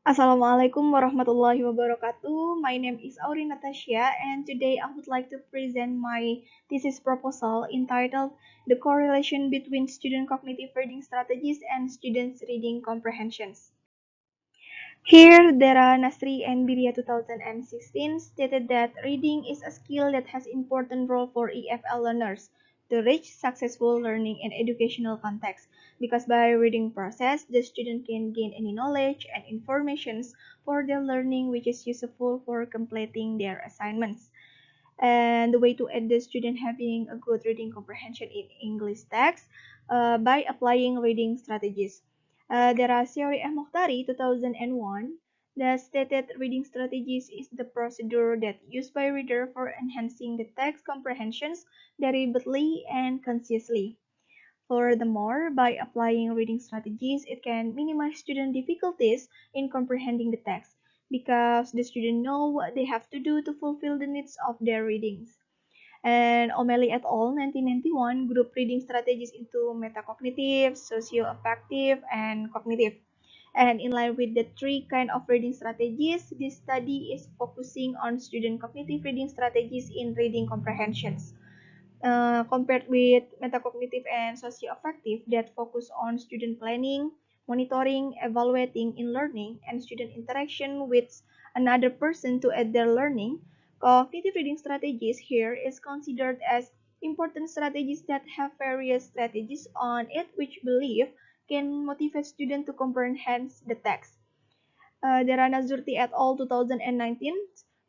Assalamualaikum warahmatullahi wabarakatuh. My name is Auri Natasha, and today I would like to present my thesis proposal entitled The Correlation Between Student Cognitive Reading Strategies and Students' Reading Comprehensions. Here, Dara Nasri and Biria 2016 stated that reading is a skill that has important role for EFL learners to reach successful learning in educational context, because by reading process, the student can gain any knowledge and informations for their learning which is useful for completing their assignments. And the way to aid the student having a good reading comprehension in English text by applying reading strategies. There are Syori Mokhtari 2001 that stated reading strategies is the procedure that used by reader for enhancing the text comprehensions deliberately and consciously. Furthermore, by applying reading strategies, it can minimize student difficulties in comprehending the text because the student know what they have to do to fulfill the needs of their readings. And O'Malley et al. 1991 group reading strategies into metacognitive, socio-affective, and cognitive. And in line with the three kind of reading strategies, this study is focusing on student cognitive reading strategies in reading comprehensions. Compared with metacognitive and socio-affective that focus on student planning, monitoring, evaluating in learning, and student interaction with another person to aid their learning, cognitive reading strategies here is considered as important strategies that have various strategies on it which believe can motivate students to comprehend the text. Dharana Zurti et al. 2019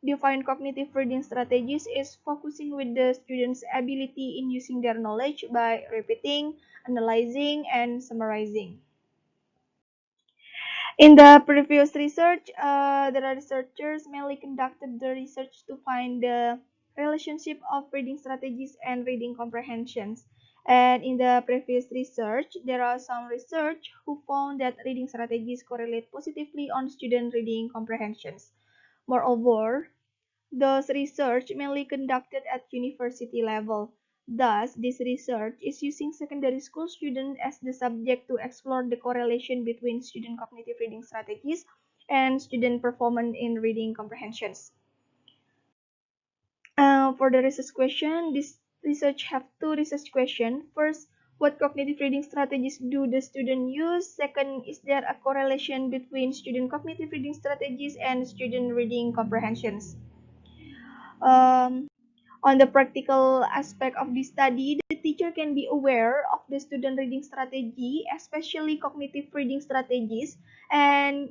define cognitive reading strategies is focusing with the student's ability in using their knowledge by repeating, analyzing, and summarizing. In the previous research, the researchers mainly conducted the research to find the relationship of reading strategies and reading comprehensions. And in the previous research, there are some research who found that reading strategies correlate positively on student reading comprehensions. Moreover, those research mainly conducted at university level. Thus, this research is using secondary school students as the subject to explore the correlation between student cognitive reading strategies and student performance in reading comprehensions. For the research question, this research have two research questions. First, what cognitive reading strategies do the student use? Second, is there a correlation between student cognitive reading strategies and student reading comprehensions? Um, on the practical aspect of this study, the teacher can be aware of the student reading strategy, especially cognitive reading strategies, and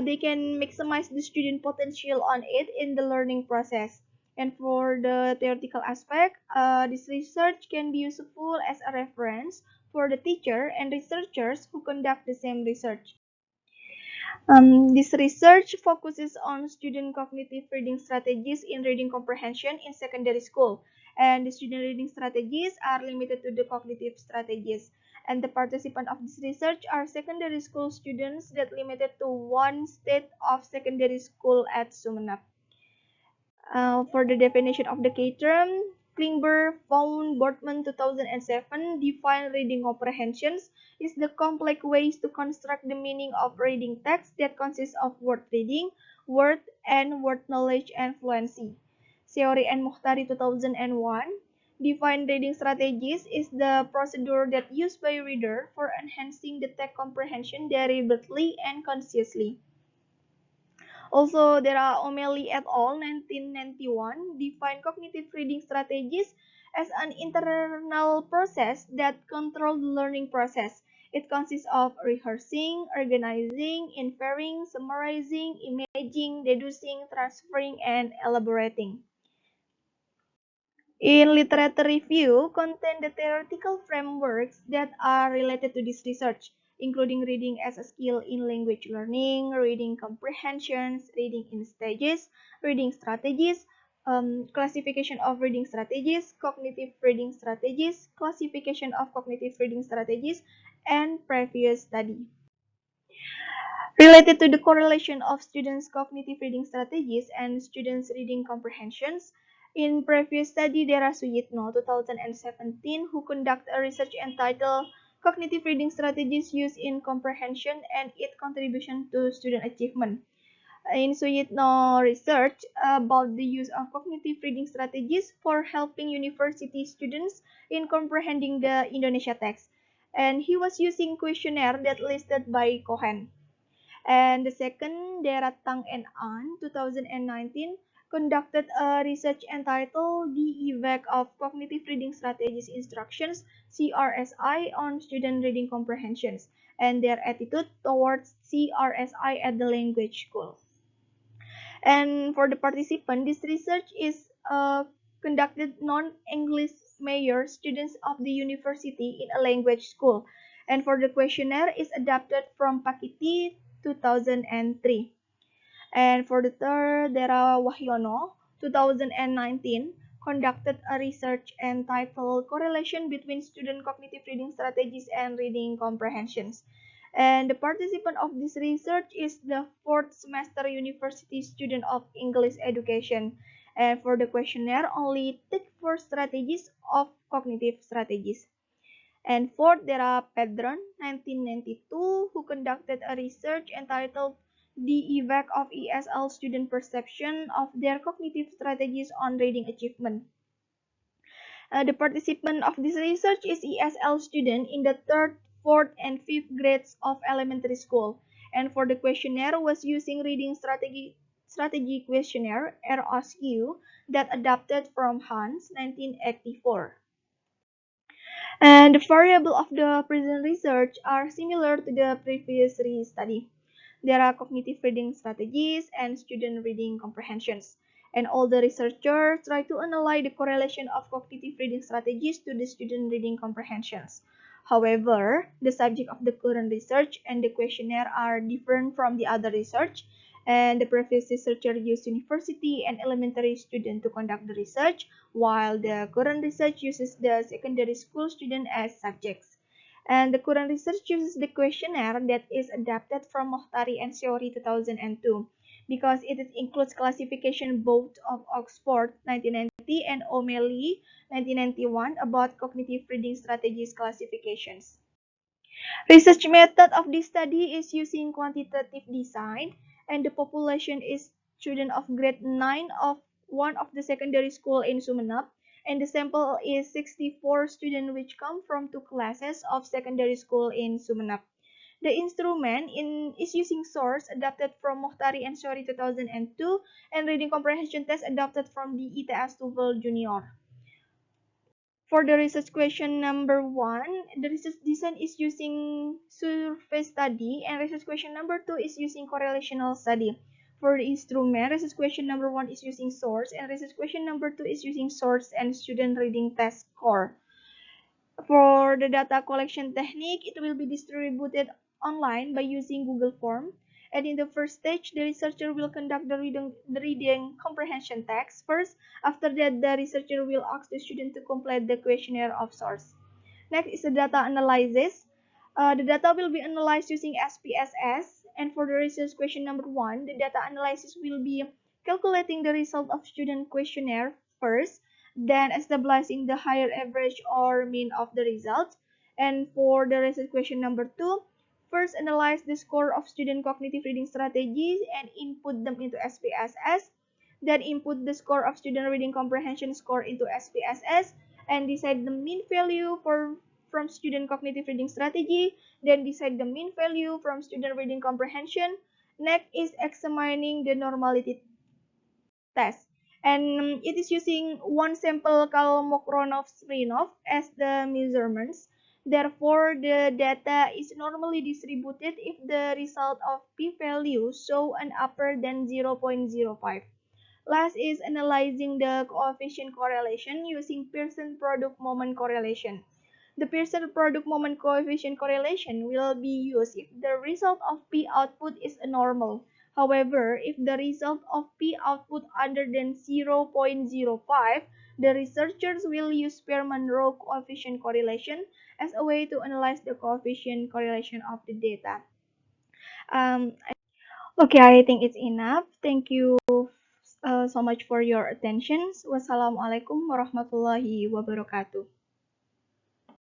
they can maximize the student potential on it in the learning process. And for the theoretical aspect, this research can be useful as a reference for the teacher and researchers who conduct the same research. This research focuses on student cognitive reading strategies in reading comprehension in secondary school. And the student reading strategies are limited to the cognitive strategies. And the participants of this research are secondary school students that limited to one state of secondary school at Sumenep. For the definition of the K-term, Klingberg, Vaughan, Bortman 2007 define reading comprehensions is the complex ways to construct the meaning of reading text that consists of word reading, word and word knowledge and fluency. Seori and Mokhtari 2001 define reading strategies is the procedure that used by reader for enhancing the text comprehension deliberately and consciously. Also, there are O'Malley et al. 1991 define cognitive reading strategies as an internal process that controls the learning process. It consists of rehearsing, organizing, inferring, summarizing, imaging, deducing, transferring, and elaborating. In literature review, contain the theoretical frameworks that are related to this research, including reading as a skill in language learning, reading comprehensions, reading in stages, reading strategies, classification of reading strategies, cognitive reading strategies, classification of cognitive reading strategies, and previous study. Related to the correlation of students' cognitive reading strategies and students' reading comprehensions, in previous study, Dera Suyitno 2017, who conducted a research entitled cognitive reading strategies used in comprehension and its contribution to student achievement. In Suyitno research about the use of cognitive reading strategies for helping university students in comprehending the Indonesia text. And he was using questionnaire that listed by Cohen. And the second, Deratang and An, 2019, conducted a research entitled The Effect of Cognitive Reading Strategies Instructions, CRSI, on Student Reading Comprehensions, and their attitude towards CRSI at the language school. And for the participant, this research is conducted non-English major students of the university in a language school. And for the questionnaire is adapted from Pakiti 2003. And for the third, Dera Wahyono 2019 conducted a research entitled Correlation Between Student Cognitive Reading Strategies and Reading Comprehensions. And the participant of this research is the fourth semester university student of English education. And for the questionnaire, only take 4 strategies of cognitive strategies. And fourth, there are Pedron, 1992, who conducted a research entitled The Effect of ESL Student Perception of Their Cognitive Strategies on Reading Achievement. The participant of this research is ESL student in the 3rd, 4th, and 5th grades of elementary school. And for the questionnaire was using reading strategy questionnaire RSQ that adapted from Hans 1984. And the variables of the present research are similar to the previous study. There are cognitive reading strategies and student reading comprehensions. And all the researchers try to analyze the correlation of cognitive reading strategies to the student reading comprehensions. However, the subject of the current research and the questionnaire are different from the other research, and the previous researcher used university and elementary students to conduct the research, while the current research uses the secondary school student as subjects. And the current research uses the questionnaire that is adapted from Mohtari and Seori 2002 because it includes classification both of Oxford 1990 and O'Malley 1991 about cognitive reading strategies classifications. Research method of this study is using quantitative design, and the population is student of grade 9 of one of the secondary school in Sumeneb, and the sample is 64 students which come from 2 classes of secondary school in Sumeneb. The instrument is using source adapted from Mohtari and Shori 2002 and reading comprehension test adapted from the ITS TOEFL Junior. For the research question number 1, the research design is using survey study, and research question number 2 is using correlational study. For the instrument, research question number 1 is using source, and research question number 2 is using source and student reading test score. For the data collection technique, it will be distributed online by using Google Form. And in the first stage, the researcher will conduct the reading comprehension text first. After that, the researcher will ask the student to complete the questionnaire of source. Next is the data analysis. The data will be analyzed using SPSS. And for the research question number 1, the data analysis will be calculating the result of student questionnaire first, then establishing the higher average or mean of the results. And for the research question number 2, first analyze the score of student cognitive reading strategies and input them into SPSS. Then input the score of student reading comprehension score into SPSS and decide the mean value from student cognitive reading strategy. Then decide the mean value from student reading comprehension. Next is examining the normality test. And it is using one sample Kolmogorov-Smirnov as the measurements. Therefore, the data is normally distributed if the result of p-value show an upper than 0.05. Last is analyzing the coefficient correlation using Pearson product moment correlation. The Pearson product moment coefficient correlation will be used if the result of P output is a normal. However, if the result of P output other than 0.05, the researchers will use Spearman-Rao coefficient correlation as a way to analyze the coefficient correlation of the data. Um, okay, I think it's enough. Thank you so much for your attention. Wassalamualaikum warahmatullahi wabarakatuh.